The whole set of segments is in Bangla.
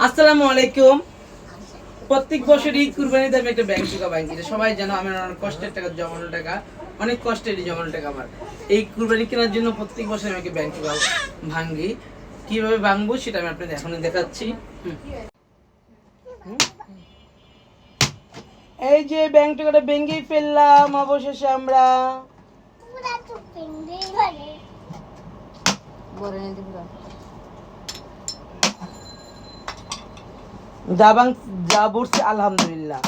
আসসালামু আলাইকুম। প্রত্যেক বছর ঈদ কুরবানিতে আমি একটা ব্যাংক টাকা ভাঙি, সবাই জানো আমার অনেক কষ্টের টাকা, জমানো টাকা, অনেক কষ্টের জমানো টাকা আমার এই কুরবানি কেনার জন্য প্রত্যেক বছর আমি একটা ব্যাংক টাকা ভাঙি। কিভাবে ভাঙবো সেটা আমি আপনাদের এখন দেখাচ্ছি। এই যে ব্যাংক টাকাটা ভেঙেই ফেললাম অবশেষে আমরা। যা বলছে আলহামদুলিল্লাহ।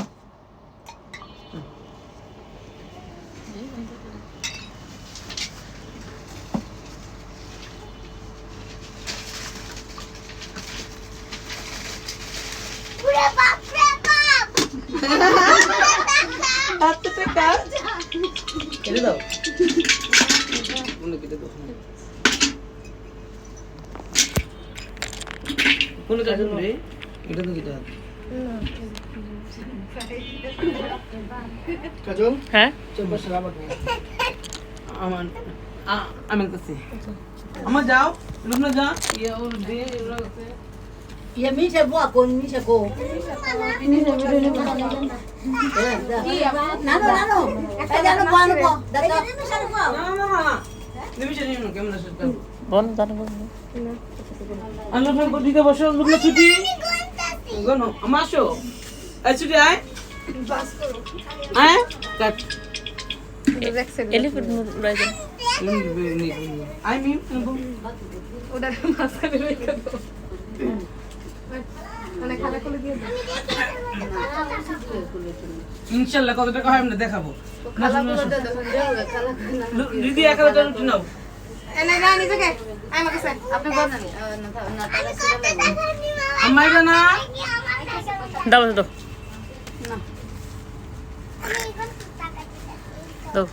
কেটে দাও, কেটে দাও। কোন কাজ রে? এটা তো কেটে দাও। কাজল, হ্যাঁ চোখ সালামত নেই আমার আমি কাছে আমার যাও লুকনা যা ইয়া ওর দে রাখতে ইয়া মিশে বো কোন মিশে কো না না না এই জানো কোন কো দাদা মিশে কো না নিমিশে নিও না কেমন আছে বল জানো বল আল্লাহ ভাই দিকে বসো লুকনা ছুটি গনো আমাশো এই ছুটি আয় বাস করো আয় কাট এলিফ্যান্ট উড়াই দেন আই মিন ওটা মাঝখানে রেখে দাও মানে খালা খুলে দিয়ে দাও ইনশাআল্লাহ কত টাকা হয় আমরা দেখাবো। খালা খুলে দাও খালা দিদি 1000 টাকা নাও এনে না নিজে কে আই আমাকে স্যার আপনি বল না টাকা সেটা লাগবে আম্মাই জানা দাও দাও না দাও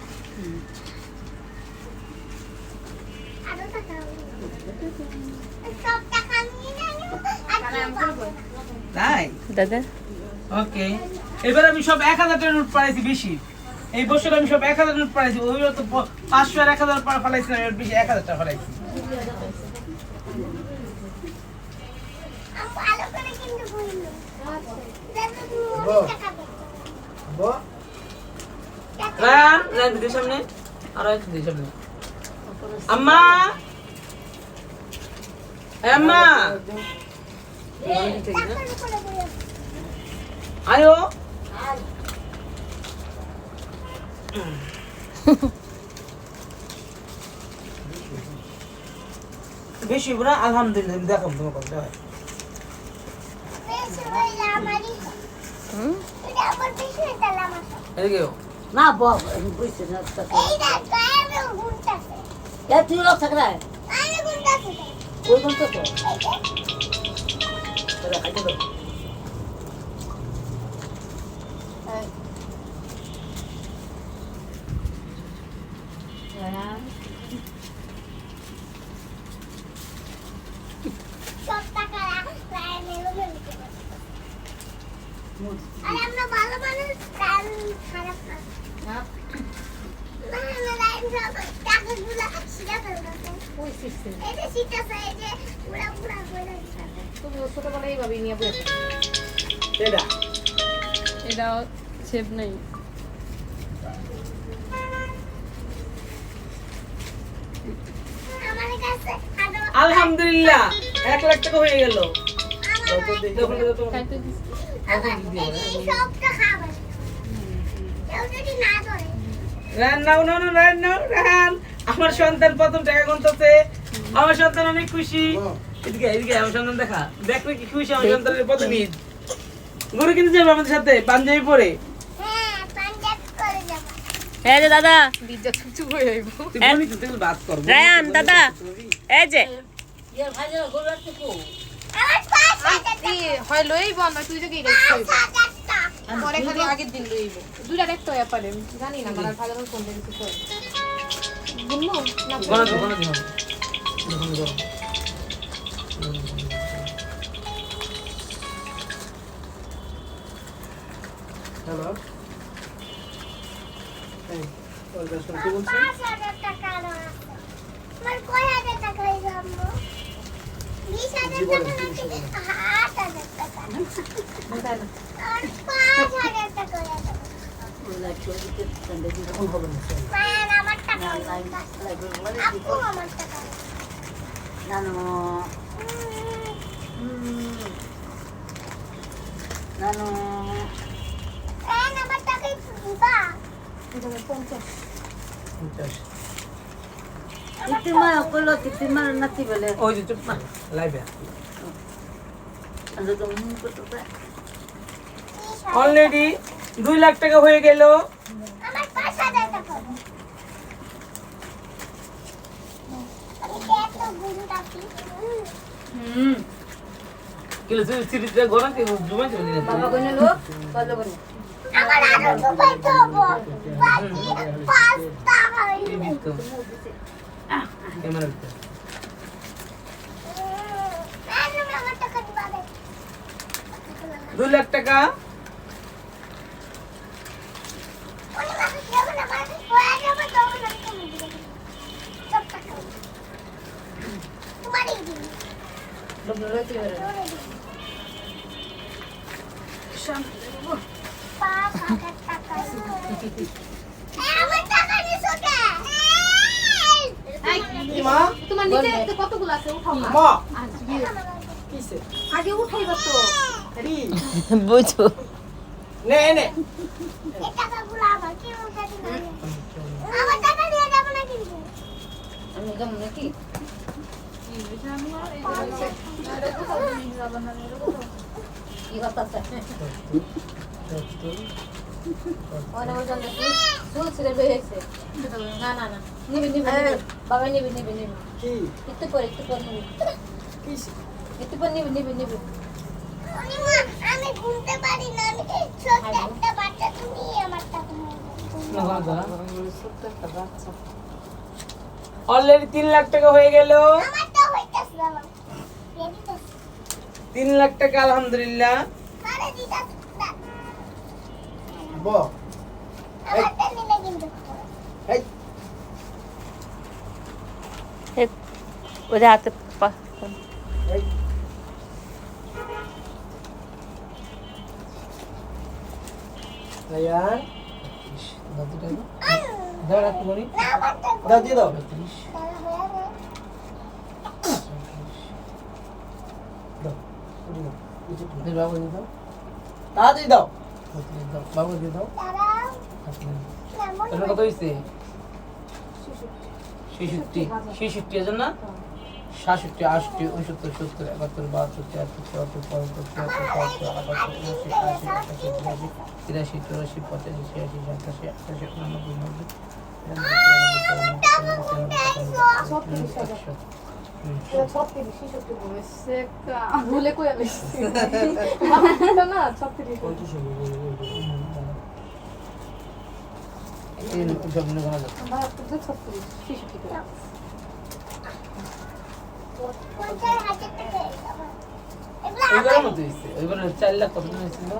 তাই দাদা ওকে। এবার আমি সব 1000 টাকার নোট পাইছি বেশি। এই বছর আমি সব 1000 নোট পাইছি। ওই তো 500 আর 1000 পাইছি না, এর বেশি 1000 টাকা পাইছি। ভালো করে কিন্তু বইলো রান রান দিদি সামনে আর একটু দিদি সামনে। আম্মা আম্মা আয়ো বেশি বুড়া আলহামদুলিল্লাহ দেখো তোমার কথা হয় এদিকে না বো বুঝছ না এ তুই লোক থাকরা ওই কোন তো চলো খাইতে দাও। সব টাকা রাখলাম আর আমরা ভালো মানুষ কাল খারাপ না না না লাইন সব টাকাগুলো সিধা ফেলতে ওই সিস্টেম এটা সিধা এই যে পুরা পুরা করে তুমি ছোটবেলায় এইভাবে নিয়ে বসে এটা এটা শেপ নেই আমার কাছে আরো আলহামদুলিল্লাহ 1 লাখ টাকা হয়ে গেল। খাইতে দিস সব টাকা খাবে কেউ যদি না ধরে রান নাও নাও রান নাও রান। আমার সন্তান প্রথম টাকা গুনতেছে, আমার সন্তান অনেক খুশি। এদিকে এদিকে আমার সন্তান দেখা দেখলে কি খুশি আমার সন্তানের প্রথম ঈদ। গরু কিনতে যাবে আমাদের সাথে পাঞ্জাবি পরে। হ্যাঁ পাঞ্জাব করে যাবো এই যে দাদা লিজ্জা চুপ হয়ে যাইবো তুই বলি তো তুই বাস কর। রায়ান দাদা এই যে ইয়া ভাইরা গোল রাখতে কো আমার পাঁচ এই হয় লইব আমরা তুই যে কি রাখছিস টাকা পরে খালি আগের দিন লইব দুইটা দেখতে হয় পারে জানি না আমার ভালো করে কোন দিন কিছু হয় বুঝলো না গনা তো গনা দিও। হ্যালো এই ওই দশ টাকা কি বলছিস? 5,000 টাকা আরো আছে। আমার কয় হাজার টাকা হইলো আম্মু? 20,000 টাকা নাকি 8,000 টাকা? আপু আমার টাকা নানু নানু আমার টাকা একটু দিবা 50 তিতিমা কইলো তিতিমা নাতি বলে ওই যে চুপ না লাইভে আজ তো মন করতে অলরেডি 2 লাখ টাকা হয়ে গেল। আমার 5,000 টাকা আমি কত গুণ রাখি কিলো সিরিজটা গোনা কে জুমা চলে যাচ্ছে বাবা কইলো লোক কত বলে আমার আরো ডুবাইতে হবো বাকি 5 টাকা হইলো ক্যামেরা ভিতরে আমার টাকা দিবা 2 লাখ টাকা ওই মাকে দেব না মাকে কোয়া দেব দেব না তুমি দিবে সব টাকা তোমারই দিবি লোক লইতে পারে আমার টাকা নিছো কে মা তোমার নিচে তো কতগুলো আছে উঠাও না। মা কিসে আগে উঠাইবা তো বুঝো নে নে এই টাকাগুলো আমার কি মুখে দিবে আমার টাকা দিয়ে যাব না কিন্তু আমি কেমন নাকি কি কথা আছে ওনা ওজন দেখি সুল ছেড়ে বেরিয়েছে না না না নিবি নিবি বাবা নিবি নিবি নিবি কি একটু পর নিবি একটু পর নিবি নিবি নিবি অনিমা আমি ঘুমতে পারি না আমি ছোট একটা বাচ্চা তুমি আমার টাকা অলরেডি 3 লাখ টাকা হয়ে গেল। আমারটা হইতাছে বাবা রেডি তো 3 লাখ টাকা আলহামদুলিল্লাহ। আরে দিদা ব আমারটা নিলে কিন্তু এই ওদের হাতে এই আয়ান দাদু টাকা দাও রাখো বনি না আমারটা দাও দিয়ে দাও 30 তাহলে হয়ে দাও দিয়ে বাবা দিয়ে দাও তাড়াতাড়ি দাও দাও বাবা দিয়ে দাও দাঁড়াও কেমন এটা কত হইছে 66 66 এর না 67 68 69 70 71 72 73 74 ভুলে কই আইছি না 50,000 টাকা এগুলা ওইবারের মতো হইছে ওইবারে 4 লাখ কত হয়েছিল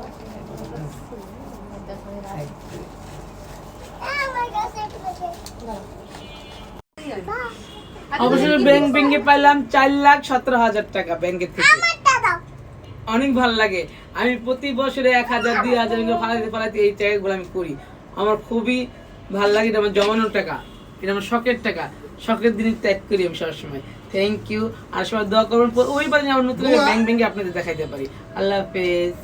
আমার কাছে একটু অবশ্যই ব্যাংক ব্যাংকে পাইলাম 4,17,000 টাকা ব্যাংকের থেকে। আমারটা দাও অনেক ভালো লাগে। আমি প্রতি বছরে 1,000 2,000 করে ফালাইতে এই টাকাগুলো আমি করি। আমার খুবই ভালো লাগে। এটা আমার জমানোর টাকা, এটা আমার শখের টাকা। শখের দিনে ত্যাগ করি আমি সবসময়। Thank you. আর সবাই দোয়া করবেন ওইবার আমার নতুন ব্যাংক ব্যাংকে আপনাদের দেখাইতে পারি। আল্লাহ হাফেজ।